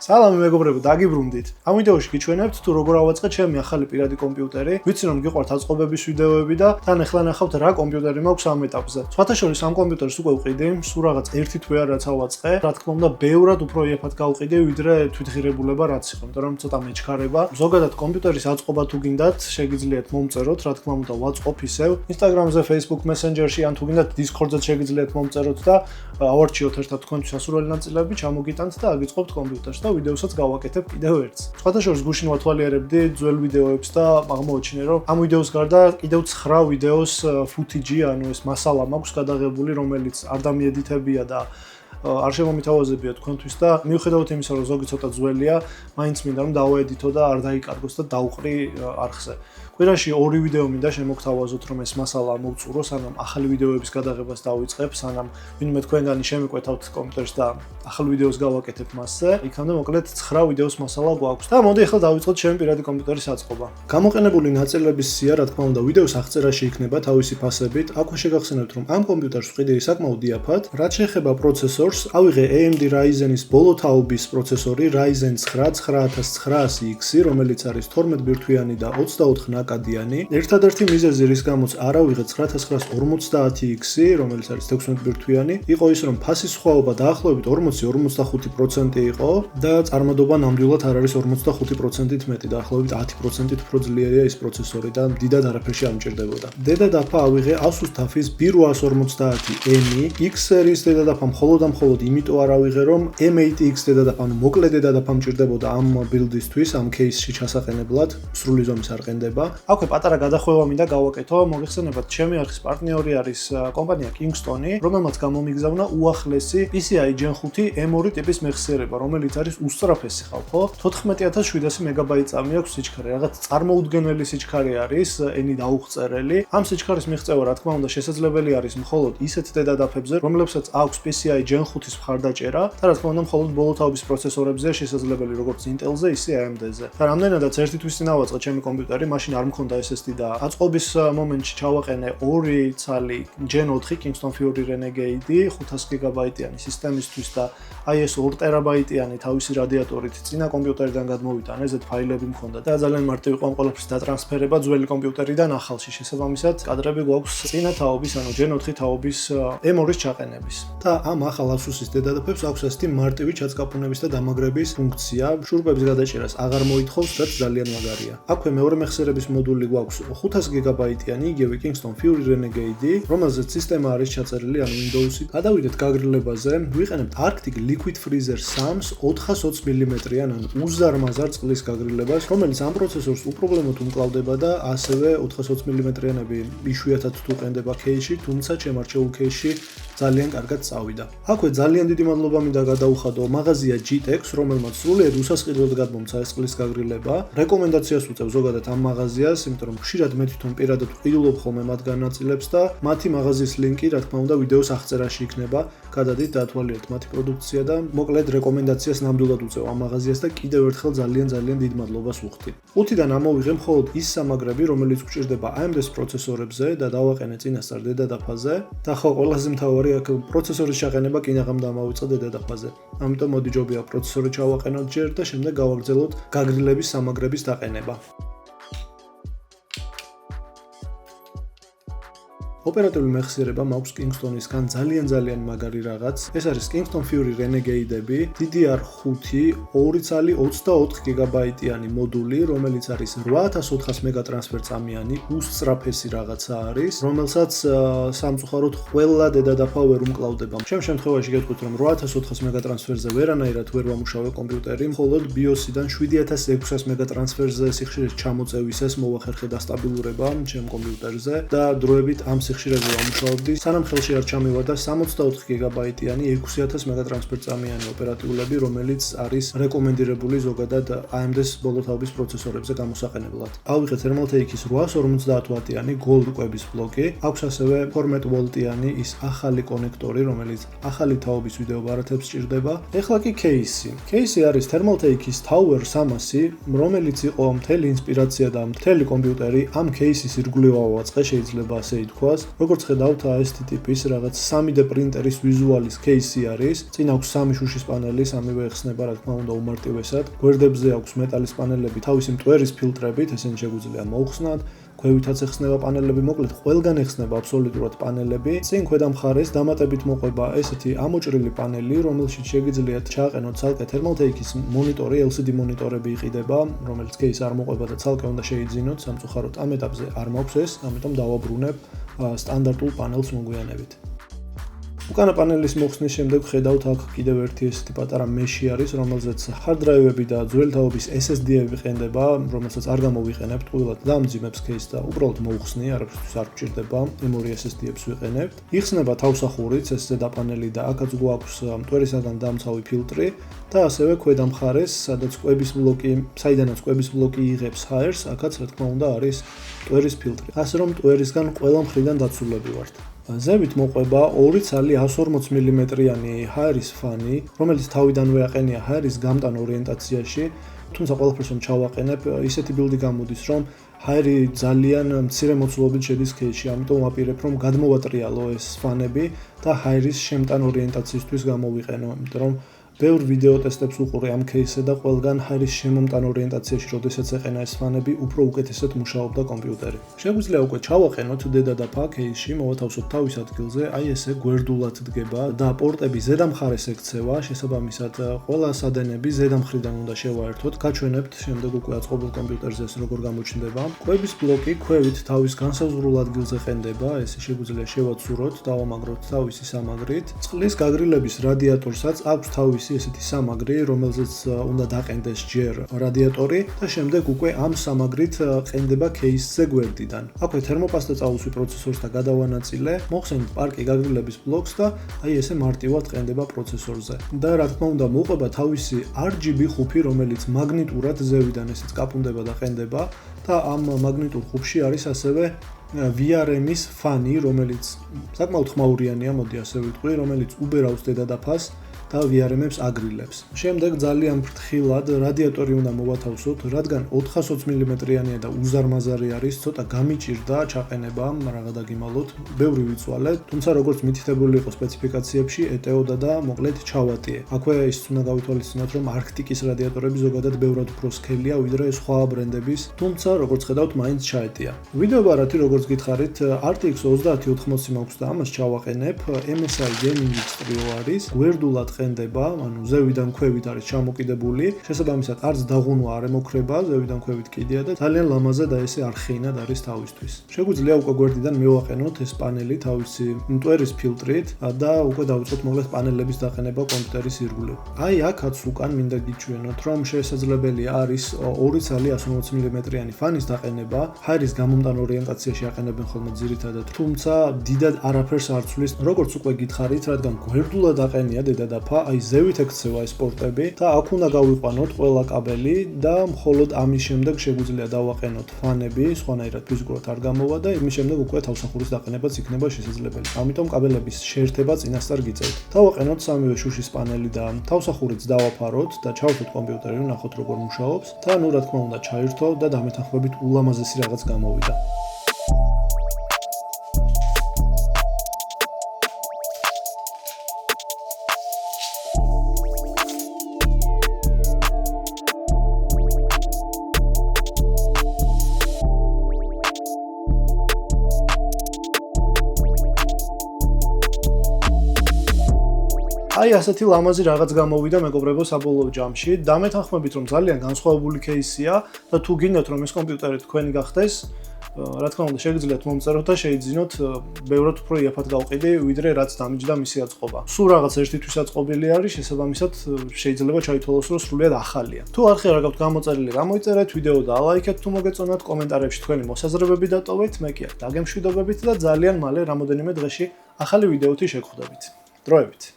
სალამი მეგობრებო, დაგიბრუნდით. ამ ვიდეოში გიჩვენებთ თუ როგორ ავაწყე ჩემი ახალი პირადი კომპიუტერი. ვიცი რომ გიყვართ აწყობების ვიდეოები და თან ახლა ნახავთ რა კომპიუტერი მაქვს ამ ეტაპზე. სხვათა შორის ამ კომპიუტერს უკვე ვყიდი, სულ რაღაც ერთი თვე რაც ავაწყე. რა თქმა უნდა, ბევრად უფრო იაფად გავყიდე, ვიდრე თვითღირებულება რაც იყო, იმიტომ რომ ცოტა მეჩქარება. ზოგადად კომპიუტერის აწყობა თუ გინდათ, შეგიძლიათ მომწეროთ, რა თქმა უნდა, ვაწყობ ისევ. Instagram-ზე, Facebook Messenger-ში ან თუ გინდათ Discord-ზე შეგიძლიათ მომწეროთ და ავარჩიოთ ერთად თქვენთვის ასურველი ნაწილები, ჩამოგიტანთ და აგიწყობთ კომპიუტერს და ვიდეოსაც გავაკეთებ კიდევ ერთს. სხვათა შორის გუშინ ვათვალიერებდი ძველ ვიდეოებს და აღმოაჩინე რომ ამ ვიდეოს გარდა კიდევ 9 ვიდეოს footage, ანუ ეს მასალა მაქვს გადაღებული, რომელიც არ დამიედითებია და არ შემომითავაზებია თქვენთვის და მიუხედავად იმისა, რომ ზოგი ცოტა ძველია, მაინც მინდა რომ დავაედიტო და არ დაიკარგოს და დავყრი არხზე. კვირაში 2 ვიდეო მინდა შემოგთავაზოთ, რომ ეს მასალა მოვწურო, სანამ ახალი ვიდეოების გადაღებას დავიწყებ, სანამ ვინმე თქვენგანი შემიკვეთავთ კომპიუტერს და ახალ ვიდეოს გავაკეთებ მასზე. იქამდე მოკლედ 9 ვიდეოს მასალა გვაქვს. და მოდი ახლა დავიწყოთ ჩემი პირადი კომპიუტერის აწყობა. გამოყენებული ნაწილების სია, რა თქმა უნდა, ვიდეოს აღწერაში იქნება თავისი ფასებით. აქვე შეგახსენებთ, რომ ამ კომპიუტერს ვყიდე საკმაოდ იაფად. რაც შეეხება პროცესორს, ავიღე AMD Ryzen-ის ბოლო თაობის პროცესორი Ryzen 9 9900X, რომელიც არის 12 ბირთვიანი და 24 ნაკადიანი. ერთადერთი მიზეზი, რის გამოც არ ავიღე 9950X, რომელიც არის 16 ბირთვიანი, იყო ის, რომ ფასის სხვაობა დაახლოებით 40-45% იყო და წარმოდობა ნამდვილად არ არის 45%-ით მეტი, დაახლოებით 10%-ით უფრო ძლიერია ეს პროცესორი და დიდად არაფერში არ მჭირდებოდა. დედადაფა ავიღე Asus TUF-ის B850M, X სერიის დედადაფა მხოლოდ იმიტომ არ ავიღე, რომ M8X დედადაფა, ანუ მოკლე დედადაფა მჭირდებოდა ამ ბილდისთვის, ამ кейსში ჩასაყენებლად, სრული ზომის არ ყენდება. აქვე პატარა გადახვევა მინდა გავაკეთო, მოგეხსენებათ, ჩემი არხის პარტნიორი არის კომპანია Kingston-ი, რომელმაც გამომიგზავნა უახლესი PCI Gen 5 M2 ტიპის მეხსიერება, რომელიც არის უსწრაფესი ხალხო, 14700 მეგაბაიტ წამი აქვს სიჩქარე, რაღაც წარმოუდგენელი სიჩქარე არის, ენი დაუღწერელი. ამ სიჩქარის მიღწევა, რა თქმა უნდა, შესაძლებელი არის მხოლოდ ისეთ დედადაფებზე, რომლებსაც აქვს PCI Gen 5-ის მხარდაჭერა და რა თქმა უნდა, მხოლოდ ბოლო თაობის პროცესორებზე შესაძლებელი, როგორც Intel-ზე, ისე AMD-ზე. და რამდენადაც ერთი თვის წინ ავაწყე ჩემი კომპიუტერი, მაშინ არ მქონდა SSD და აწყობის მომენტში ჩავაყენე 2 ცალი Gen 4 Kingston Fury Renegade 500 GB-იანი სისტემისთვის და აი ეს 2 TB-იანი თავისი რადიატორით წინა კომპიუტერიდან გადმოვიტანე, ესეთ ფაილები მქონდა და ძალიან მარტივი იყო ამ ყველაფრის დატრანსფერება ძველი კომპიუტერიდან ახალში. შესაბამისად, კადრები გვაქვს წინა თაობის, ანუ Gen 4 თაობის M2-ის ჩაყენების. და ამ ახალ Asus-ის დედადაფებს აქვს ასეთი მარტივი ჩაცკაპუნების და დამაგრების ფუნქცია, შურბების გადაჭერას აღარ მოითხოვს, რაც ძალიან მაგარია. აქვე მეორე მეხსიერების მოდული გვაქვს 500 GB-იანი, იგივე Kingston Fury Renegade, რომელზეც სისტემა არის ჩაწერილი, ანუ Windows-ი. გადავიდეთ გაგრილებაზე, ვიყენებთ Arctic Liquid Freezer SAMS 420 mm-იან, ანუ უზარმაზარ წყლის გაგრილებას, რომელიც ამ პროცესორს უპრობლემოდ უმკლავდება და ასევე 420 mm-იანები იშვიათად თუ ყენდება кейსში, თუმცა ჩემ არჩეულ кейსში ძალიან კარგად წავიდა. აქვე ძალიან დიდი მადლობა მინდა გადაუხადო მაღაზია GTEX, რომელმაც სრულიად უსასყიდლოდ გადმომცა ეს წყლის გაგრილება. რეკომენდაციას უწევ ზოგადად ამ მაღაზიას, იმიტომ რომ ხშირად მე თვითონ პირადად ვყიდულობ ხოლმე მათგან ნაწილებს და მათი მაღაზიის ლინკი, რა თქმა უნდა, ვიდეოს აღწერაში იქნება. გადადით და ათვალიერეთ მათი პროდუქცია და მოკლედ რეკომენდაციას ნამდვილად უწევ ამ მაღაზიას და კიდევ ერთხელ ძალიან დიდ მადლობას ვუხდი. 5-დან ამოვიღე მხოლოდ ის სამაგრები, რომელიც გვჭირდება AMD-ის პროცესორებზე და დავაყენე წინასწარ დედადაფაზე და ხო ყველაზე მთავარი აქ პროცესორის ჩაყენება კინაღამ დამავიწყე დედადაფაზე. ამიტომ მოდი ჯობია პროცესორი ჩავაყენოთ ჯერ და შემდეგ გავაგრძელოთ გაგრილების სამაგრების დაყენება. ოპერატიული მეხსიერება მაქვს Kingston-ისგან ძალიან მაგარი რაღაც. ეს არის Kingston Fury Renegade-ები, DDR5, 2 ცალი 24 GB-იანი მოდული, რომელიც არის 8400 მეგა ტრანსფერწამიანი, უსწრაფესი რაღაცა არის, რომელსაც სამწუხაროდ ყველა დედადაფა ვერ უმკლავდება. ჩემ შემთხვევაში გეტყვით, რომ 8400 მეგა ტრანსფერზე ვერანაირად ვერ ვამუშავე კომპიუტერი, მხოლოდ BIOS-იდან 7600 მეგა ტრანსფერზე სიხშირეს ჩამოწევისას მოვახერხე დასტაბილურება ჩემ კომპიუტერზე და დროებით ამ სიხშირეზე ვამუშავებდი, სანამ ხელში არ ჩამივარდა 64 GB-იანი 6000 მეგა ტრანსფერწამიანი ოპერატიულები, რომელიც არის რეკომენდირებული ზოგადად AMD-ის ბოლო თაობის პროცესორებზე გამოსაყენებლად. ავიღე Thermaltake-ის 850 ვატიანი Gold კვების ბლოკი, აქვს ასევე 12 ვოლტიანი ის ახალი კონექტორი, რომელიც ახალი თაობის ვიდეო ბარათებს სჭირდება. ეხლა კი кейსი. кейსი არის Thermaltake-ის Tower 300, რომელიც იყო მთელი ინსპირაცია და მთელი კომპიუტერი ამ кейსის ირგვლივ ავაწყე, შეიძლება ასე ითქვას. როგორც ხედავთ, ეს ტიპის რაღაც 3D პრინტერის ვიზუალის кейსი არის. წინ აქვს 3 შუშის პანელი, სამივე ეხსნება, რა თქმა უნდა, უმარტივესად. გვერდებზე აქვს მეტალის პანელები თავისი მტვერის ფილტრებით, ესენი შეგვიძლია მოუხსნათ. ქვევითაც ეხსნება პანელები, მოკლედ ყველგან ეხსნება აბსოლუტურად პანელები. წინ ქვედა მხარეს დამატებით მოყვება ესეთი ამოჭრილი პანელი, რომელშიც შეგიძლიათ ჩააყენოთ ცალკე თერმალთეიქის მონიტორი, LCD მონიტორები იყიდება, რომელიც кейს არ მოყვება და ცალკე უნდა შეიძინოთ, სამწუხაროდ ამ ეტაპზე არ მაქვს ეს, ამიტომ დავაბრუნებ სტანდარტულ პანელს მოგვიანებით. უკანა პანელის მოხსნის შემდეგ ხედავთ, აქ კიდევ ერთი ესეთი პატარა მეში არის, რომელზეც hard drive-ები და ძველი თაობის SSD-ები ყენდება, რომელსაც არ გამოვიყენებთ, ყოველად დამძიმებს кейსს და უბრალოდ მოუხსნი, არაფერთვის არ გჭირდება, memory SSD-ებს ვიყენებთ. იხსნება თავსახურიც ეს ზედა პანელი და აქაც გვაქვს მტვერისაგან დამცავი ფილტრი და ასევე ქვედა მხარეს, საიდანაც კვების ბლოკი იღებს ჰაერს, აქაც რა თქმა უნდა არის მტვერის ფილტრი. ასე რომ მტვერისგან ყველა მხრიდან დაცულები ვართ. ზევით მოყვება 2 ცალი 140 მმ-იანი ჰაერის ფანი, რომელიც თავიდანვე აყენია ჰაერის გამტან ორიენტაციაში, თუმცა ყველაფერს რომ ჩავაყენებ, ისეთი ბილდი გამოდის, რომ ჰაერი ძალიან მცირე მოცულობით შედის кейსში, ამიტომ ვაპირებ, რომ გადმოვატრიალო ეს ფანები და ჰაერის შემტან ორიენტაციისთვის გამოვიყენო, იმიტომ რომ ბევრ ვიდეო ტესტებს უყურე ამ кейსზე და ყველგან ჰაერის შემომტან ორიენტაციაში, როდესაც ეყენა ეს ფანები, უფრო უკეთესად მუშაობდა კომპიუტერი. შეგვიძლია უკვე ჩავაყენოთ დედა და ფა кейსში, მოვათავსოთ თავის ადგილზე, აი ესე გვერდულად დგება და პორტები ზედა მხარეს ექცევა, შესაბამისად ყველა სადენები ზედა მხრიდან უნდა შევაერთოთ, გაჩვენებთ შემდეგ უკვე აწყობილ კომპიუტერზე ეს როგორ გამოჩნდება. კვების ბლოკი ქვევით თავის განსაზღვრულ ადგილზე ყენდება, ესე შეგვიძლია შევაცუროთ, დავამაგროთ თავისი სამაგრით. წყლის გაგრილების რადიატორსაც აქვს თავისი ესეთი სამაგრი, რომელზეც უნდა დაყენდეს ჯერ რადიატორი და შემდეგ უკვე ამ სამაგრით ყენდება кейსზე გვერდიდან. აქვე თერმოპასტა წაუსვი პროცესორს და გადავანაწილე, მოხსენით პარკი გაგრილების ბლოკს და აი ესე მარტივად ყენდება პროცესორზე. და რა თქმა უნდა მოყვება თავისი RGB ხუფი, რომელიც მაგნიტურად ზევიდან ესეც კაპუნდება და ყენდება და ამ მაგნიტურ ხუფში არის ასევე VRM-ის ფანი, რომელიც საკმაოდ ხმაურიანია, მოდი ასე ვიტყვი, რომელიც უბერავს დედა და ფას და VRM-ებს აგრილებს. შემდეგ ძალიან ფრთხილად რადიატორი უნდა მოვათავსოთ, რადგან 420 მმ-იანია და უზარმაზარი არის, ცოტა გამიჭირდა ჩაყენება, რაღა დაგიმალოთ, ბევრი ვიწვალე, თუმცა როგორც მითითებული იყო სპეციფიკაციებში, ეტეოდა და მოკლედ ჩავატიე. აქვე ის უნდა გავითვალისწინოთ, რომ Arctic-ის რადიატორები ზოგადად ბევრად უფრო სქელია, ვიდრე სხვა ბრენდების, თუმცა როგორც ხედავთ, მაინც ჩაეტია. ვიდეო ბარათი როგორც გითხარით, RTX 3080 მაქვს და ამას ჩავაყენებ, MSI Gaming-ის ტრიო არის, გვერდულად ყენდება, ანუ ზევიდან ქვევით არის ჩამოკიდებული, შესაბამისად არც დაღუნვა არ ემოქრება, ზევიდან ქვევით კიდია და ძალიან ლამაზად და ესე არხეინად არის თავისთვის. შეგვიძლია უკვე გვერდიდან მივაყენოთ ეს პანელი თავისი მტვერის ფილტრით და უკვე დავიწყოთ მოკლედ პანელების დაყენება კომპიუტერის ირგვლივ. აი აქაც უკან მინდა გიჩვენოთ, რომ შესაძლებელი არის 2 ცალი 180 მმ-იანი ფანის დაყენება, ჰაერის გამომტან ორიენტაციაში აყენებენ ხოლმე ძირითადად, თუმცა დიდად არაფერს არ ცვლის, როგორც უკვე გითხარით, რადგან გვერდულად აყენია დედა და ფა, აი ზევით ექცევა ეს პორტები და აქ უნდა გავიყვანოთ ყველა კაბელი და მხოლოდ ამის შემდეგ შეგვიძლია დავაყენოთ ფანები, სხვანაირად ფიზიკურად არ გამოვა და იმის შემდეგ უკვე თავსახურის დაყენებაც იქნება შესაძლებელი. ამიტომ კაბელების შეერთება წინასწარ გიწევთ. დავაყენოთ სამივე შუშის პანელი და თავსახურიც დავაფაროთ და ჩავერთოთ კომპიუტერი, ნახოთ როგორ მუშაობს და ნუ რა თქმა უნდა ჩაირთო და დამეთანხმებით ულამაზესი რაღაც გამოვიდა. აი ასეთი ლამაზი რაღაც გამოვიდა მეგობრებო საბოლოო ჯამში. დამეთანხმებით რომ ძალიან განსხვავებული кейსია და თუ გინდათ რომ ეს კომპიუტერი თქვენი გახდეს, რა თქმა უნდა შეგიძლიათ მომწეროთ და შეიძინოთ ბევრად უფრო იაფად გავყიდე, ვიდრე რაც დამიჯდა მისი აწყობა. სულ რაღაც ერთთვის აწყობილი არის, შესაბამისად შეიძლება ჩაითვალოს რომ სრულიად ახალია. თუ არხი არ გაქვთ გამოწერილი, გამოიწერეთ ვიდეო და ლაიქეთ თუ მოგეწონათ, კომენტარებში თქვენი მოსაზრებები დატოვეთ, მე კი აქ დაგემშვიდობებით და ძალიან მალე რამოდენიმე დღეში ახალი ვიდეოთი შეგხვდებით. დროებით.